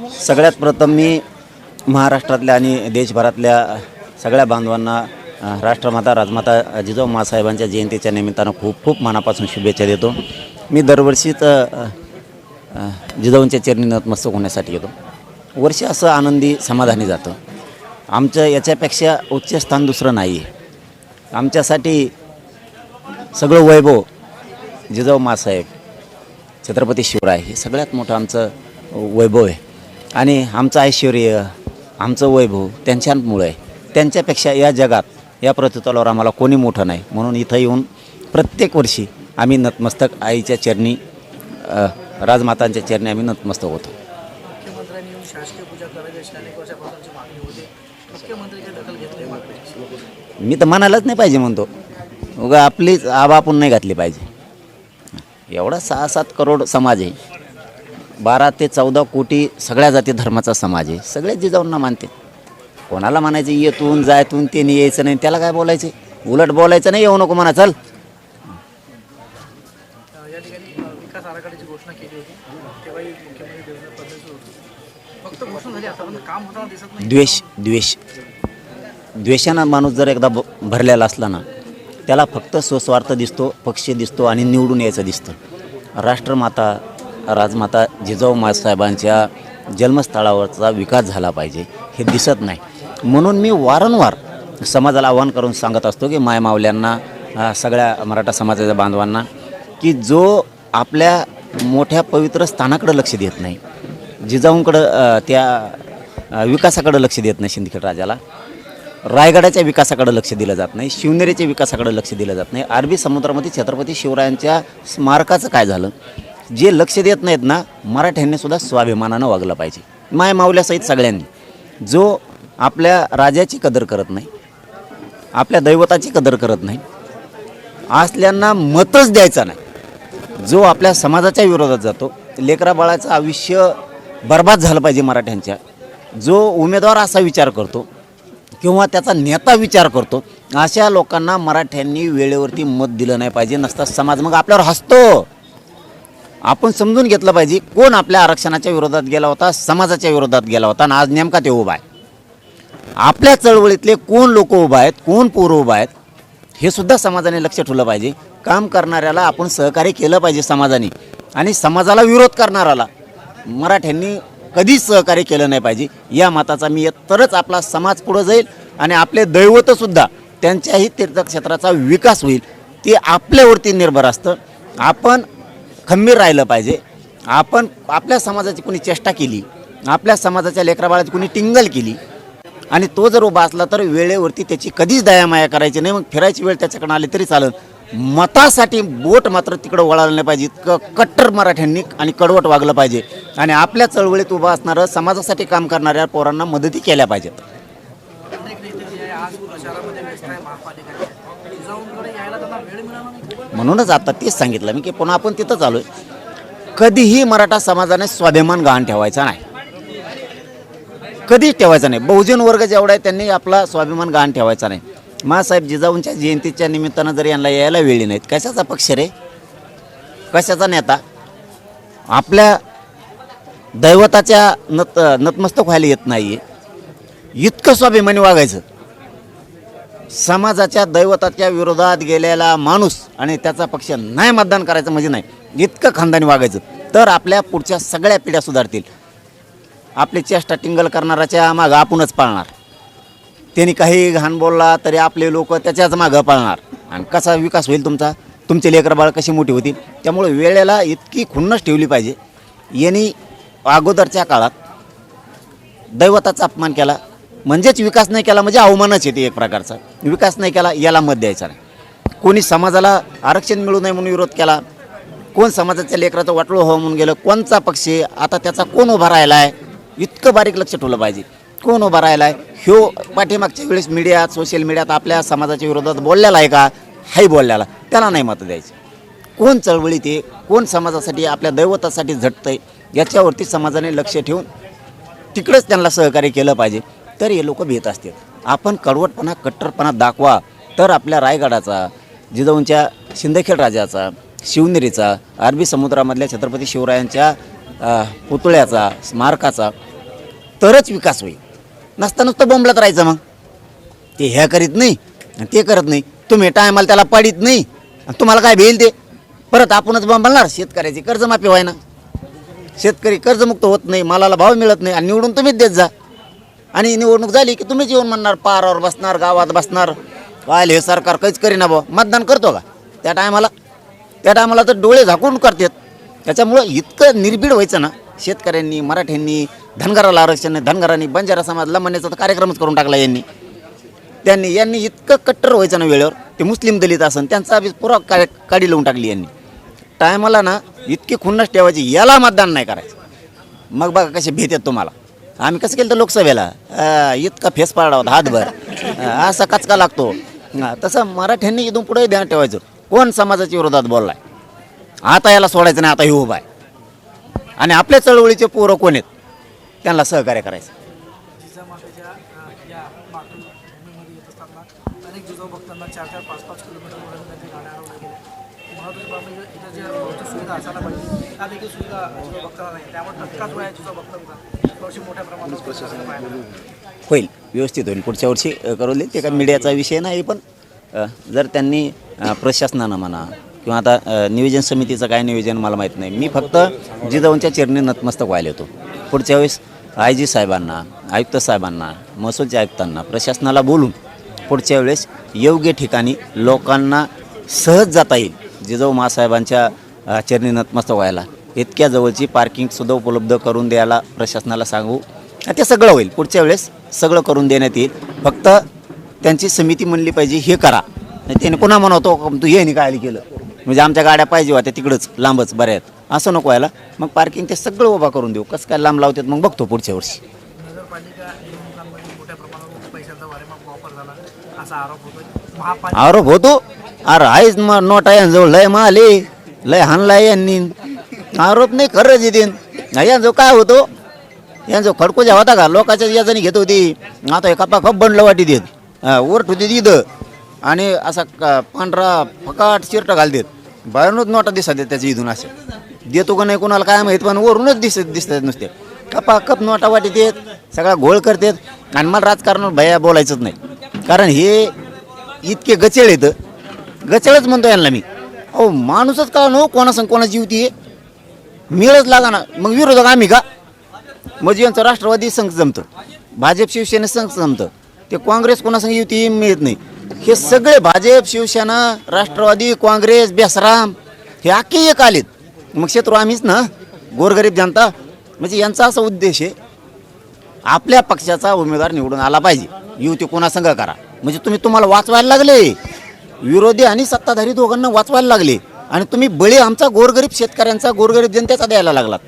सगळ्यात प्रथम मी महाराष्ट्रातल्या आणि देशभरातल्या सगळ्या बांधवांना राष्ट्रमाता राजमाता जिजाऊ माँसाहेबांच्या जयंतीच्या निमित्तानं खूप खूप मनापासून शुभेच्छा देतो. मी दरवर्षीच जिजाऊंच्या चरणी नतमस्तक होण्यासाठी येतो. वर्ष असं आनंदी समाधानी जातं. आमचं याच्यापेक्षा उच्च स्थान दुसरं नाही आहे. आमच्यासाठी सगळं वैभव जिजाऊ माँसाहेब छत्रपती शिवराय हे सगळ्यात मोठं आमचं वैभव आहे आणि आमचं ऐश्वर्य आमचं वैभव त्यांच्यामुळे आहे. त्यांच्यापेक्षा या जगात या पृथ्वीतलावर आम्हाला कोणी मोठं नाही. म्हणून इथं येऊन प्रत्येक वर्षी आम्ही नतमस्तक आईच्या चरणी राजमातांच्या चरणी आम्ही नतमस्तक होतो. मुख्यमंत्र्यांनी येऊन शासकीय पूजा करावी अशी अनेक वर्षापासूनची मागणी होती. मुख्यमंत्र्यांची दखल घेतली मागणी. मी तर म्हणायलाच नाही पाहिजे म्हणतो. उगा आपलीच आबा आपण नाही घातली पाहिजे. एवढा 6-7 करोड समाज आहे. 12 ते 14 कोटी सगळ्या जाती धर्माचा समाज आहे. सगळे जिजाऊंना मानते. कोणाला म्हणायचं येतून जायतून त्यांनी यायचं नाही, त्याला काय बोलायचं? उलट बोलायचं नाही, येऊ नको म्हणा चल. या ठिकाणी विकास आराखड्याची घोषणा केली होती, तेव्हाही मुख्यमंत्री देवेंद्र फडणवीस होते. फक्त घोषणा झाली, आतापर्यंत काम होताना दिसत नाही. द्वेषानं माणूस जर एकदा भरलेला असला ना, त्याला फक्त स्वस्वार्थ दिसतो, पक्ष दिसतो आणि निवडून यायचं दिसतं. राष्ट्रमाता राजमाता जिजाऊ माँसाहेबांच्या जन्मस्थळावरचा विकास झाला पाहिजे हे दिसत नाही. म्हणून मी वारंवार समाजाला आवाहन करून सांगत असतो की मायमावल्यांना, सगळ्या मराठा समाजाच्या बांधवांना, की जो आपल्या मोठ्या पवित्र स्थानाकडे लक्ष देत नाही, जिजाऊंकडं त्या विकासाकडे लक्ष देत नाही, सिंदखेड राजाला रायगडाच्या विकासाकडे लक्ष दिलं जात नाही, शिवनेरीच्या विकासाकडे लक्ष दिलं जात नाही, अरबी समुद्रामध्ये छत्रपती शिवरायांच्या स्मारकाचं काय झालं, जे लक्ष देत नाहीत ना, मराठ्यांनी सुद्धा स्वाभिमानानं वागलं पाहिजे. मायमावल्यासहित सगळ्यांनी. जो आपल्या राजाची कदर करत नाही, आपल्या दैवताची कदर करत नाही, असल्यांना मतच द्यायचं नाही. जो आपल्या समाजाच्या विरोधात जातो, लेकरा बाळाचं आयुष्य बर्बाद झालं पाहिजे मराठ्यांच्या, जो उमेदवार असा विचार करतो किंवा त्याचा नेता विचार करतो, अशा लोकांना मराठ्यांनी वेळेवरती मत दिलं नाही पाहिजे. नसता समाज मग आपल्यावर हसतो. आपण समजून घेतलं पाहिजे कोण आपल्या आरक्षणाच्या विरोधात गेला होता, समाजाच्या विरोधात गेला होता आणि आज नेमका ते उभा आहे. आपल्या चळवळीतले कोण लोक उभा आहेत, कोण पोरं उभा आहेत, हे सुद्धा समाजाने लक्ष ठेवलं पाहिजे. काम करणाऱ्याला आपण सहकार्य केलं पाहिजे समाजाने, आणि समाजाला विरोध करणाऱ्याला मराठ्यांनी कधीच सहकार्य केलं नाही पाहिजे. या मताचा मी तरच आपला समाज पुढं जाईल आणि आपले दैवतसुद्धा त्यांच्याही तीर्थक्षेत्राचा विकास होईल. ते आपल्यावरती निर्भर असतं. आपण खंबीर राहिलं पाहिजे. आपण आपल्या समाजाची कोणी चेष्टा केली, आपल्या समाजाच्या लेकराबाळाची कोणी टिंगल केली आणि तो जर उभा असला तर वेळेवरती त्याची कधीच दयामाया करायची नाही. मग फिरायची वेळ त्याच्याकडे आली तरी चालेल. मतासाठी बोट मात्र तिकडं वळालं नाही पाहिजे. कट्टर मराठ्यांनी आणि कडवट वागलं पाहिजे आणि आपल्या चळवळीत उभा असणारं समाजासाठी काम करणाऱ्या पोरांना मदती केल्या पाहिजेत. अनेक नेते जे आहे आज प्रचारामध्ये व्यस्त आहे महापालिका, जिजाऊंकडे यायला त्यांना वेळ मिळाला नाही. म्हणूनच आता तेच सांगितलं मी की पुन्हा आपण तिथंच आलोय. कधीही मराठा समाजाने स्वाभिमान गहाण ठेवायचा नाही, कधीच ठेवायचा नाही. बहुजन वर्ग जेवढा आहे त्यांनी आपला स्वाभिमान गहाण ठेवायचा नाही. माँसाहेब जिजाऊंच्या जयंतीच्या निमित्तानं जर यांना यायला वेळी नाहीत, कशाचा पक्ष रे, कशाचा नेता? आपल्या दैवताच्या नतमस्तक व्हायला येत नाही आहे, इतकं स्वाभिमानी वागायचं. समाजाच्या दैवताच्या विरोधात गेलेला माणूस आणि त्याचा पक्ष नाही मतदान करायचं म्हणजे नाही, इतकं खानदानी वागायचं. तर आपल्या पुढच्या सगळ्या पिढ्या सुधारतील. आपली चेष्टा टिंगल करणाऱ्याच्या मागं आपणच पाळणार. त्यांनी काही घाण बोलला तरी आपले लोक त्याच्याच मागं पाळणार. आणि कसा विकास होईल तुमचा, तुमचे लेकरबाळ कशी मोठी होतील. त्यामुळे वेळेला इतकी खुन्नस ठेवली पाहिजे. यांनी अगोदरच्या काळात दैवताचा अपमान केला म्हणजेच विकास नाही केला, म्हणजे अवमानच येते एक प्रकारचा. विकास नाही केला याला मत द्यायचा नाही. कोणी समाजाला आरक्षण मिळू नये म्हणून विरोध केला, कोण समाजाच्या लेकराचं वाटोळं हो म्हणून गेलं, कोणचा पक्ष आता त्याचा कोण उभा राहिला आहे, इतकं बारीक लक्ष ठेवलं पाहिजे. कोण उभा राहिला आहे, ह्यो पाठीमागच्या वेळेस मीडियात सोशल मीडियात आपल्या समाजाच्या विरोधात बोललेला आहे का, हाही बोललेला, त्याला नाही मत द्यायची. कोण चळवळीत आहे, कोण समाजासाठी आपल्या दैवतासाठी झटतंय, याच्यावरती समाजाने लक्ष ठेवून तिकडंच त्यांना सहकार्य केलं पाहिजे. तर हे लोक भीत असतात. आपण कडवटपणा कट्टरपणा दाखवा तर आपल्या रायगडाचा, जिजाऊंच्या सिंदखेड राजाचा, शिवनेरीचा, अरबी समुद्रामधल्या छत्रपती शिवरायांच्या पुतळ्याचा, स्मारकाचा तरच विकास होईल. नसता नुसतं बोंबलत राहायचं मग. ते ह्या करीत नाही आणि ते करत नाही. तुम्ही टायमाला त्याला पाडीत नाही आणि तुम्हाला काय भेल ते परत आपणच बोंबलणार. शेतकऱ्याची कर्जमाफी व्हाय ना, शेतकरी कर्जमुक्त होत नाही, मालाला भाव मिळत नाही आणि निवडून तुम्हीच देत जा. आणि निवडणूक झाली की तुम्हीच येऊन म्हणणार, पारावर बसणार, गावात बसणार, काय हे सरकार काहीच करीना बुवा. मतदान करतो का त्या टायमाला तर डोळे झाकून करतात. त्याच्यामुळं इतकं निर्भीड व्हायचं ना शेतकऱ्यांनी, मराठ्यांनी, धनगराला आरक्षण नाही, धनगरांनी बंजारा समाजला म्हणण्याचा तर कार्यक्रमच करून टाकला यांनी इतकं कट्टर व्हायचं ना वेळेवर. ते मुस्लिम दलित असन त्यांचा बी पुरा काडी लावून टाकली यांनी. टायमाला ना इतकी खुन्नस ठेवायची, याला मतदान नाही करायचं. मग बघा कसे भेट आहेत तुम्हाला. आम्ही कसं केलं तर लोकसभेला इतका फेस पाडला होता हातभर, असा कचका लागतो. तसं मराठ्यांनी इथून पुढे ध्यान ठेवायचं. कोण समाजाच्या विरोधात बोललाय आता याला सोडायचं नाही. आता हे उभा आहे आणि आपल्या चळवळीचे पोरं कोण आहेत त्यांना सहकार्य करायचं. जिजामातेच्या या मातृ भूमीमध्ये येत असताना अनेक जिजाऊ भक्तांना 4-5 किलोमीटर ओलांडून गाड्या अडवल्या गेल्या. महत्त्वाची बाब म्हणजे इथं ज्या भौतिक सुविधा असायला पाहिजे त्या देखील सुविधा जिजाऊ भक्तांना नाही. त्यामुळे तत्काळ जो आहे जिजाऊ भक्तांचा वर्षी मोठ्या प्रमाणात प्रशासन पाहायला मिळालं. होईल, व्यवस्थित होईल. पुढच्या वर्षी करू ते काय मीडियाचा विषय नाही. पण जर त्यांनी प्रशासनानं म्हणा किंवा आता नियोजन समितीचं काय नियोजन मला माहीत नाही. मी फक्त जिजाऊंच्या चरणी नतमस्तक व्हायला होतो. पुढच्या वेळेस IG साहेबांना, आयुक्त साहेबांना, महसूलच्या आयुक्तांना, प्रशासनाला बोलून पुढच्या वेळेस योग्य ठिकाणी लोकांना सहज जाता येईल. जिजाऊ मासाहेबांच्या चरणी नतमस्तक व्हायला इतक्या जवळची पार्किंगसुद्धा उपलब्ध करून द्यायला प्रशासनाला सांगू. ते सगळं होईल. पुढच्या वेळेस सगळं करून देण्यात येईल. फक्त त्यांची समिती म्हणली पाहिजे हे करा. त्याने पुन्हा म्हणतो तू हे नाही काय केलं म्हणजे आमच्या गाड्या पाहिजे होत्या तिकडंच लांबच बऱ्या आहेत असं नको व्हायला. मग पार्किंग ते सगळं उभा करून देऊ. कसं काय लांब लावतात मग बघतो पुढच्या वर्षी. नगरपालिका निवडणुकांमध्ये मोठ्या प्रमाणावर पैशाचा वारेमाप वापर झाला असा आरोप होतो. आरोप होतो. अरे आहेच मग नोटा यांजवळ लय माले लय हाणलाय यांनी. आरोप नाही खरंच येते. यांजवळ काय होतो, यांचं खडकोजा होता का लोकांच्या याच्याने घेत होती. आता हे कपा खप बनलं वाटी देत ओरट होते तिथं आणि असा पांढरा फकाट शिरट घालतात. बाहेरूनच नोटा दिसत त्याच्या इथून असे देतो का नाही कोणाला काय माहीत पण वरूनच दिसतात नुसते कपा कप नोटा वाटी देत सगळा घोळ करतात. आणि मला राजकारणावर भया बोलायचंच नाही कारण हे इतके गचेळ येतं. गचेळच म्हणतो यांना मी. अहो माणूसच का नो कोणासंग कोणाची युती आहे मिळच लागा ना. मग विरोधक आम्ही का म्हणजे यांचं राष्ट्रवादी संघ जमतं, भाजप शिवसेना संघ जमतं. ते काँग्रेस कोणासंग युती मिळत नाही. हे सगळे भाजप शिवसेना राष्ट्रवादी काँग्रेस बेसराम हे अख्खे एक आलेत. मग शत्रू आम्हीच ना गोरगरीब जनता. म्हणजे यांचा असा उद्देश आहे आपल्या पक्षाचा उमेदवार निवडून आला पाहिजे. युती कोणासंग करा म्हणजे तुम्हाला वाचवायला लागले. विरोधी आणि सत्ताधारी दोघांना वाचवायला लागले आणि तुम्ही बळी आमचा गोरगरीब शेतकऱ्यांचा गोरगरीब जनतेचा द्यायला लागलात.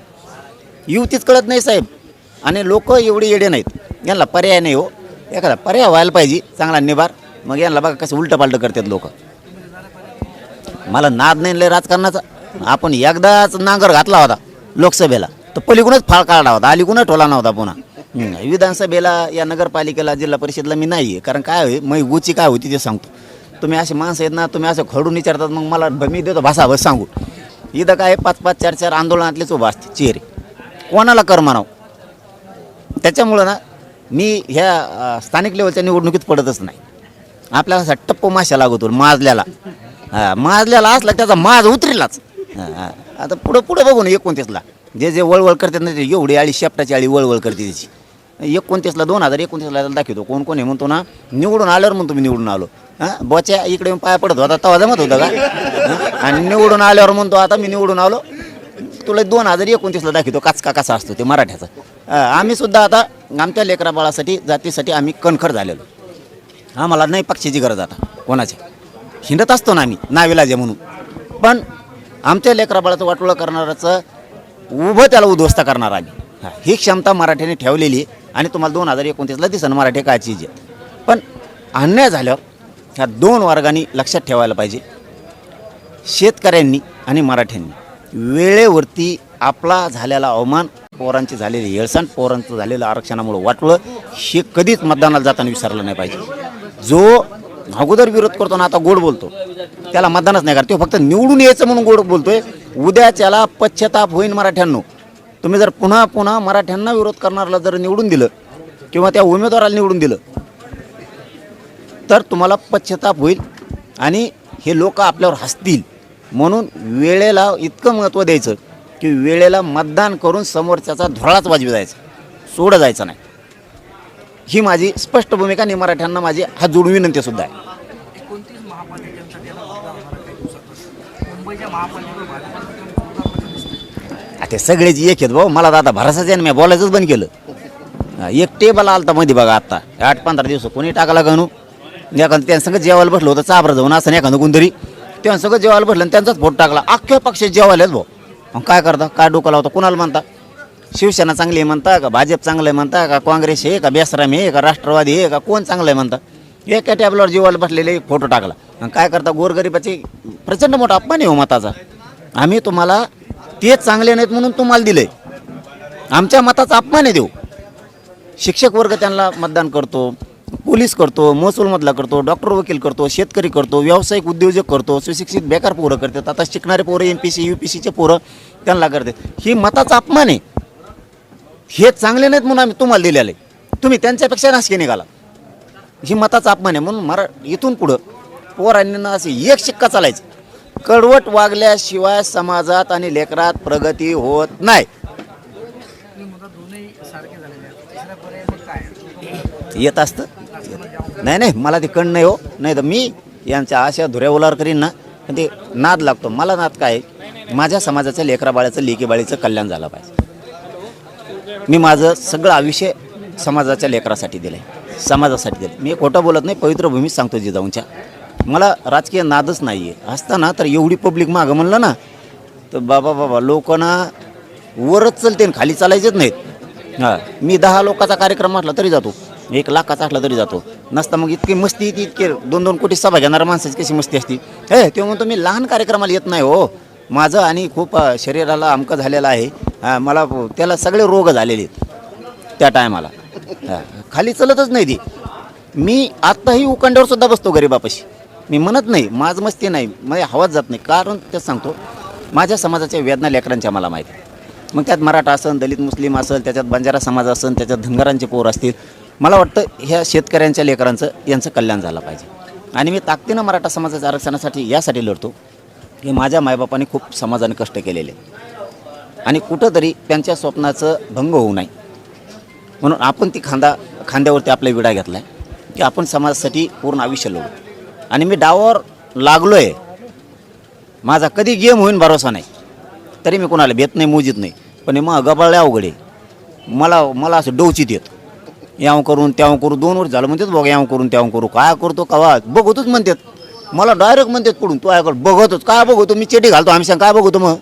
युतीच कळत नाही साहेब. आणि लोक एवढे येडे नाहीत. यांना पर्याय नाही हो. एखादा पर्याय व्हायला पाहिजे चांगला निभार. मग यांना बघा कसं उलटं पालटं करतात लोक. मला नाद नाही लय राजकारणाचा. आपण एकदाच नांगर घातला होता लोकसभेला तर पलीकडूनच फाळ काढला होता. अलीकडूनच ठोला नव्हता पुन्हा. विधानसभेला या नगरपालिकेला जिल्हा परिषदला मी नाही आहे कारण काय होईल मग गुची काय होती ते सांगतो. तुम्ही असे माणसं आहेत ना तुम्ही असं खडून विचारतात मग मला मी देतो भासाभस सांगू. इथं काय 5-5, 4-4 आंदोलनातलेच उभा असते चेहरे कोणाला कर म्हणाव. त्याच्यामुळं ना मी ह्या स्थानिक लेवलच्या निवडणुकीत पडतच नाही. आपल्याला असा टप्प माशा लागतो माजल्याला. माजल्याला असला त्याचा माज उतरेलाच. आता पुढं बघू ना 29ला जे वळवळ करतात ना ते एवढी आळी शेपटाची आळी वळवळ करते त्याची. 29ला 2029ला दाखवतो कोण कोणी म्हणतो ना निवडून आल्यावर म्हणतो मी निवडून आलो. बोच्या इकडे येऊन पाया पडत होता तेव्हा जमत होता का. आणि निवडून आल्यावर म्हणतो आता मी निवडून आलो. तुला 2029ला दाखवतो काचका कसा असतो ते मराठ्याचा. आम्ही सुद्धा आता आमच्या लेकरा बाळासाठी जातीसाठी आम्ही कणखर झालेलो. आम्हाला नाही पक्षाची गरज आता कोणाच्या. हिंडत असतो ना आम्ही नाविलाजे म्हणून. पण आमच्या लेकरा बाळाचं वाटोळं करणाराचं उभं त्याला उद्ध्वस्त करणार आम्ही. ही क्षमता मराठ्याने ठेवलेली आहे आणि तुम्हाला 2029ला दिसन मराठी काय चीज आहे. पण अन्याय झाल्यावर ह्या 2 वर्गांनी लक्षात ठेवायला पाहिजे. शेतकऱ्यांनी आणि मराठ्यांनी वेळेवरती आपला झालेला अवमान, पोरांची झालेली हेळसांड, पोरांचं झालेलं आरक्षणामुळे वाटलं हे कधीच मतदानाला जाताना विसरलं नाही पाहिजे. जो अगोदर विरोध करतो ना आता गोड बोलतो त्याला मतदानच नाही करतो. फक्त निवडून यायचं म्हणून गोड बोलतोय. उद्या त्याला पश्चाताप होईन मराठ्यांनो. तुम्ही जर पुन्हा पुन्हा मराठ्यांना विरोध करणाऱ्याला जर निवडून दिलं किंवा त्या उमेदवाराला निवडून दिलं तर तुम्हाला पश्चाताप होईल आणि हे लोक आपल्यावर हसतील. म्हणून वेळेला इतकं महत्त्व द्यायचं की वेळेला मतदान करून समोरच्याचा धोळाच वाजवी जायचा, सोडं जायचं नाही. ही माझी स्पष्ट भूमिका आणि मराठ्यांना माझी हात जोडून विनंतीसुद्धा आहे. 29 महापालिकांसाठी आता मतदान होणार आहे काही दिवसातच. मुंबईच्या महापालिकेवर भाजपचं जोरदार लक्ष दिसतंय. ते सगळेच एक आहेत भाऊ. मला तर आता भरोसाच आहे, मी बोलायचंच बंद केलं. एक टेबल आलता मध्ये बघा आता 8-15 दिवस कोणी टाकाला गणू एखादं त्यांचं जेवायला बसलं होतं चाबरा जाऊन असं एखादं कोणतरी त्यांना सगळं जेवायला बसलं आणि त्यांचाच फोटो टाकला. अख्ख्या पक्षात जेवायला आहेत भाऊ. मग काय करता, काय डोकं लावता, कुणाला म्हणता शिवसेना चांगली आहे म्हणता का, भाजप चांगलं आहे म्हणता का, काँग्रेस आहे का, बेसरामी आहे का, राष्ट्रवादी आहे का, कोण चांगलं आहे म्हणता. एका टॅबलावर जेवायला बसलेले फोटो टाकला. आणि काय करता, गोरगरिबाची प्रचंड मोठा अपमान आहे हो मताचा. आम्ही तुम्हाला तेच चांगले नाहीत म्हणून तुम्हाला दिले, आमच्या मताचा अपमान आहे देऊ. शिक्षक वर्ग त्यांना मतदान करतो, पोलीस करतो, महसूलमधला करतो, डॉक्टर वकील करतो, शेतकरी करतो, व्यावसायिक उद्योजक करतो, सुशिक्षित बेकार पोरं करतात, आता शिकणारे पोरं MPC UPCचे पोरं त्यांना करतात. ही मताचा अपमान आहे. हे चांगले नाहीत म्हणून आम्ही तुम्हाला दिलेले, तुम्ही त्यांच्यापेक्षा नासके निघाला. ही मताचा अपमान आहे. म्हणून इथून पुढं पोरांनी असे एक शिक्का चालायचं, कडवट वागल्याशिवाय समाजात आणि लेकरात प्रगती होत नाही. मी म्हणतो दोन्ही सारखे झालेले आहेत. तिसरा पर्याय मग काय येत असतं नाही, मला ते कण नाही हो. नाही तर मी यांच्या अशा धुऱ्या उलार करीन ना, पण ते नाद लागतो. मला नाद काय आहे, माझ्या समाजाच्या लेकरा बाळाचं लेकी बाळीचं कल्याण झालं पाहिजे. मी माझं सगळं आयुष्य समाजाच्या लेकरासाठी दिलं आहे, समाजासाठी दिलं. मी खोटं बोलत नाही, पवित्र भूमीत सांगतो जिजाऊंच्या. मला राजकीय नादच नाही आहे. असताना तर एवढी पब्लिक मागं म्हणलं ना तर बाबा लोकांना वरच चलते आणि खाली चालायचेच नाहीत. हां, मी 10 लोकांचा कार्यक्रम म्हटला तरी जातो, 1 लाखाचा असला तरी जातो. नसता मग इतकी मस्ती येते, इतके 2-2 कोटी सभा घेणाऱ्या माणसाची कशी मस्ती असती. हे तेव्हा म्हणतो मी लहान कार्यक्रमाला येत नाही हो. माझं आणि खूप शरीराला अमकं झालेलं आहे. मला त्याला सगळे रोग झालेले आहेत त्या टायमाला. खाली चलतच नाही ती. मी आत्ताही उकांड्यावर सुद्धा बसतो गरिबापाशी. मी म्हणत नाही, माझं मस्ती नाही, माझ्या हवाच जात नाही. कारण तेच सांगतो, माझ्या समाजाच्या वेदना लेकरांच्या मला माहिती आहे. मग त्यात मराठा असेल, दलित मुस्लिम असेल, त्याच्यात बंजारा समाज असेल, त्याच्यात धनगरांचे पोर असतील. मला वाटतं ह्या शेतकऱ्यांच्या लेकरांचं यांचं कल्याण झालं पाहिजे. आणि मी ताकदीनं मराठा समाजाच्या आरक्षणासाठी यासाठी लढतो की माझ्या मायबापांनी खूप समाजाने कष्ट केलेले आणि कुठंतरी त्यांच्या स्वप्नाचं भंग होऊ नये म्हणून आपण ती खांद्यावरती आपला विडा घेतला आहे की आपण समाजासाठी पूर्ण आयुष्य लढू. आणि मी डावावर लागलो आहे. माझा कधी गेम होईन भरोसा नाही, तरी मी कोणाला भेट नाही, मोजीत नाही. पण हे मग गबाळले अवघड आहे. मला असं डोचित येतं, याव करून त्याव करू. 2 वर्ष झालं म्हणतात बघा, याव करून त्याव करू. काय करतो कवा बघतोच म्हणतात. मला डायरेक्ट म्हणतात पडून तू आहे बघतोच. काय बघतो, मी चेटी घालतो आम्ही सांग काय बघतो मग.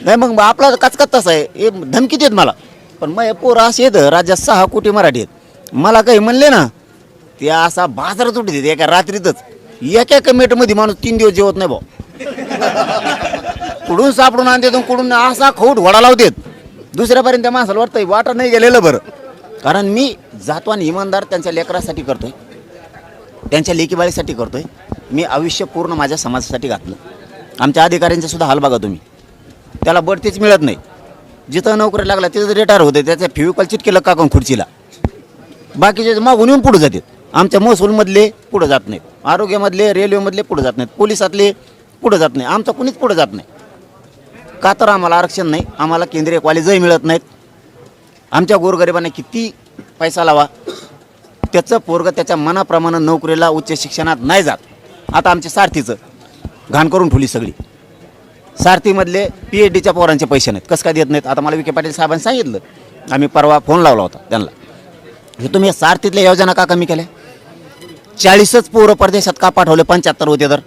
नाही मग आपला कचकच तसा आहे. हे धमकीत येत मला. पण मग पोरं असे येतं, राज्यात 6 कोटी मराठी आहेत. मला काही म्हणले ना ते असा बाजारात उठत येते एका रात्रीतच. एका कमेटीमध्ये माणूस 3 दिवस जेवत नाही भाऊ. कुठून सापडून आणते, कुठून असा खौट घोडा लावतात. दुसऱ्यापर्यंत त्या माणसाला वाटतं वाटा नाही गेलेलं बरं. कारण मी जातो आणि इमानदार त्यांच्या लेकरासाठी करतोय, त्यांच्या लेकीबाळीसाठी करतोय. मी आयुष्य पूर्ण माझ्या समाजासाठी घातलं. आमच्या अधिकाऱ्यांचे सुद्धा हाल बघा तुम्ही. त्याला बढतीच मिळत नाही. जिथं नोकरी लागला तिथं रिटायर होते, त्याच्या फेविकॉल चिटकेलं काकून खुर्चीला. बाकीचे मागून येऊन पुढे जातात. आमच्या महसूलमधले पुढे जात नाहीत, आरोग्यामधले, रेल्वेमधले पुढे जात नाहीत, पोलिसातले पुढे जात नाही. आमचं कुणीच पुढे जात नाही. का तर आम्हाला आरक्षण नाही, आम्हाला केंद्रीय कॉलेजही मिळत नाहीत. आमच्या गोरगरिबांना किती पैसा लावा, त्याचं पोरगं त्याच्या मनाप्रमाणे नोकरीला उच्च शिक्षणात नाही जात. आता आमच्या सारथीचं घाण करून ठेवली सगळी. सारथीमधले PhDच्या पोरांचे पैसे नाहीत. कसं काय देत नाहीत? आता मला विखे पाटील साहेबांनी सांगितलं, आम्ही परवा फोन लावला होता त्यांना, हे तुम्ही सारथीतल्या योजना का कमी केल्या? 40च पोरं परदेशात का पाठवले? 75 होते तर.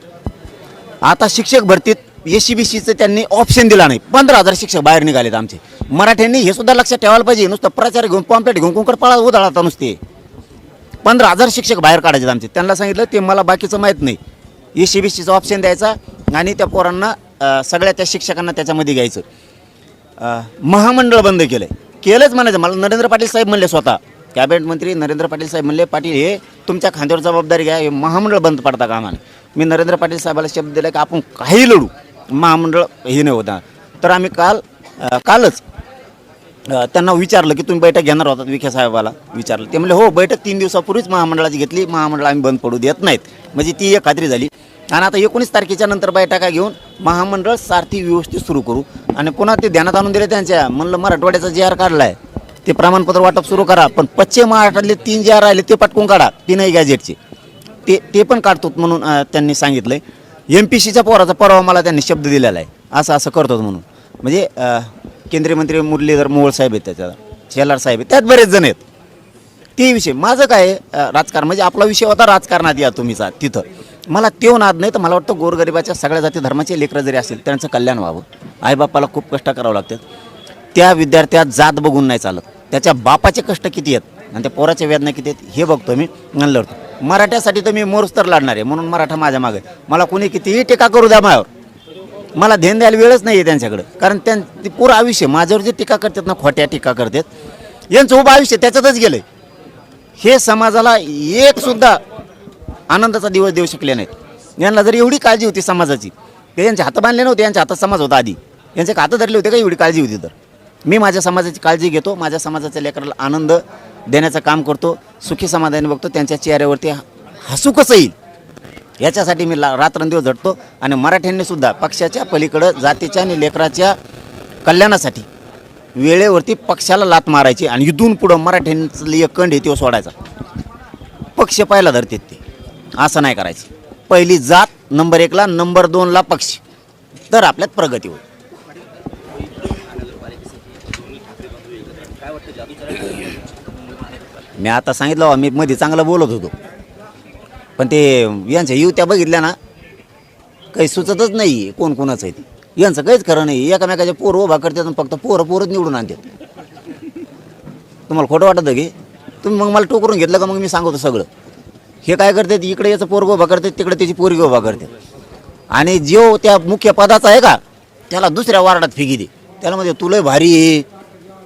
आता शिक्षक भरतीत SCBCचं त्यांनी ऑप्शन दिला नाही. 15,000 शिक्षक बाहेर निघालेत आमचे. मराठ्यांनी हे सुद्धा लक्षात ठेवायला पाहिजे. नुसतं प्रचार घेऊन पॉम्पलेट घेऊन कोणकडे पळा उधळाता नुसते. 15,000 शिक्षक बाहेर काढायचे आमचे. त्यांना सांगितलं ते मला बाकीचं माहीत नाही, SCBCचा ऑप्शन द्यायचा आणि त्या पोरांना सगळ्या त्या शिक्षकांना त्याच्यामध्ये घ्यायचं. महामंडळ बंद केलंच म्हणायचं. मला नरेंद्र पाटील साहेब म्हणले, स्वतः कॅबिनेट मंत्री नरेंद्र पाटील साहेब म्हणले, पाटील हे तुमच्या खांद्यावर जबाबदारी घ्या, हे महामंडळ बंद पडता कामाने. मी नरेंद्र पाटील साहेबाला शब्द दिला की आपण काही लढू, महामंडळ हे नाही होता. तर आम्ही काल कालच त्यांना विचारलं की तुम्ही बैठक घेणार होतात विखे साहेबाला विचारलं. ते म्हणले हो बैठक 3 दिवसापूर्वीच महामंडळाची घेतली, महामंडळ आम्ही बंद पडू देत नाहीत. म्हणजे ती एक खात्री झाली. आणि आता 19 तारखेच्या नंतर बैठका घेऊन महामंडळ सारथी व्यवस्थित सुरू करू. आणि पुन्हा ते ध्यानात आणून दिले त्यांच्या, म्हणलं मराठवाड्याचा JR काढला आहे ते प्रमाणपत्र वाटप सुरू करा, पण पश्चिम महाराष्ट्रातले 3 JR राहिले ते पटकून काढा, 3 गॅजेटचे ते पण काढतो म्हणून त्यांनी सांगितलं. MPCच्या पोराचा परवा मला त्यांनी शब्द दिलेला आहे असं करतो म्हणून. म्हणजे केंद्रीय मंत्री मुरलीधर मोहोळ साहेब आहेत, त्याच्यात शेलार साहेब आहेत, त्यात बरेच जण आहेत. ते विषय माझं काय राजकारण म्हणजे आपला विषय होता राजकारणात या तुम्हीचा तिथं मला तेव नाद नाही. तर मला वाटतं गोरगरिबाच्या सगळ्या जाती धर्माचे लेकरं जरी असतील त्यांचं कल्याण व्हावं. आईबापाला खूप कष्ट करावं लागतात. त्या विद्यार्थ्यात जात बघून नाही चालत, त्याच्या बापाचे कष्ट किती आहेत आणि त्या पोराच्या वेदना किती आहेत हे बघतो मी. म्हणलं होतं मराठ्यासाठी तर मी मोरस्तर लाडणार आहे म्हणून मराठा माझ्या मागे. मला कोणी कितीही टीका करू द्या माझ्यावर, मला ध्यान द्यायला वेळच नाही आहे त्यांच्याकडे. कारण ते पूर्ण आयुष्य माझ्यावर जे टीका करतात ना, खोट्या टीका करतात, यांचं उभं आयुष्य त्याच्यातच गेलं. हे समाजाला एक सुद्धा आनंदाचा दिवस देऊ शकले नाहीत. यांना जर एवढी काळजी होती समाजाची, ते यांचे हात बांधले नव्हते, यांच्या हातात समाज होता आधी, यांचे हात धरले होते का एवढी काळजी होती. तर मी माझ्या समाजाची काळजी घेतो, माझ्या समाजाच्या लेकराला आनंद देण्याचं काम करतो, सुखी समाधानी बघतो, त्यांच्या चेहऱ्यावरती हसू कसं येईल याच्यासाठी मी रात्रंदिवस झटतो. आणि मराठ्यांनी सुद्धा पक्षाच्या पलीकडं जातीच्या आणि लेकराच्या कल्याणासाठी वेळेवरती पक्षाला लात मारायची आणि इथून पुढं मराठ्यांचं एक कंड आहे तो सोडायचा. पक्ष पहिला धरतात ते, असं नाही करायचं. पहिली जात नंबर 1ला, नंबर 2ला पक्ष, तर आपल्यात प्रगती होईल. मी आता सांगितलं मी मध्ये चांगलं बोलत होतो, पण ते यांच्या युत्या बघितल्या ना काही सुचतच नाही कोण कोणाचं आहे ते. यांचं काहीच खरं नाही. एकामेकाच्या पोरं उभा करतात आणि फक्त पोरंच निवडून आणतात. तुम्हाला खोटं वाटतं की तुम्ही मग मला टोकरून घेतलं का मग मी सांगतो सगळं. हे काय करतात, इकडे याचं पोरग उभा करतात, तिकडे त्याची पोरगी उभा करतात. आणि जो त्या मुख्य पदाचा आहे का त्याला दुसऱ्या वार्डात फिकी दे, त्याला म्हणजे तुला भारी आहे,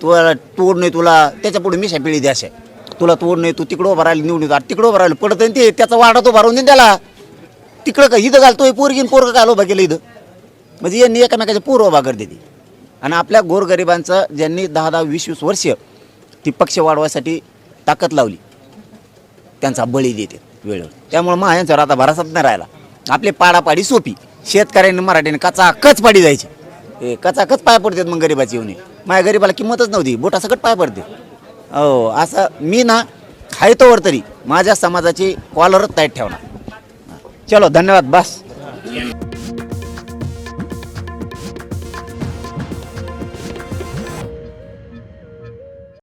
तुला तोड नाही, तुला त्याच्या पुढे मिशा पिढी द्याश आहे, तुला तोड नाही, तू तिकडं उभं राहिली निवडून तिकडं उभं राहिलं पडत ते त्याचा वार्डा तो भरवून देईन त्याला. तिकडं का इथं घालतोय पोरगीन पोरगं काय उभा केलं इथं. म्हणजे यांनी एकामेकाच्या पोरं उभा करते ती. आणि आपल्या गोरगरिबांचं ज्यांनी 10-10, 20-20 वर्ष ती पक्ष वाढवायसाठी ताकद लावली त्यांचा बळी देते वेळेवर. त्यामुळे मग यांच्यावर आता भरोसाच नाही राहिला. आपली पाडापाडी सोपी, शेतकऱ्यांनी मराठीने कचाकच पाडी जायची, कचाकच पाय पडतात. मग गरीबाची येऊन माझ्या गरीबाला किंमतच नव्हती, बोटासकट पाय पडते. हो असं मी ना हाय तोवर तरी माझ्या समाजाची कॉलरच टाईट ठेवणार. चलो धन्यवाद, बस.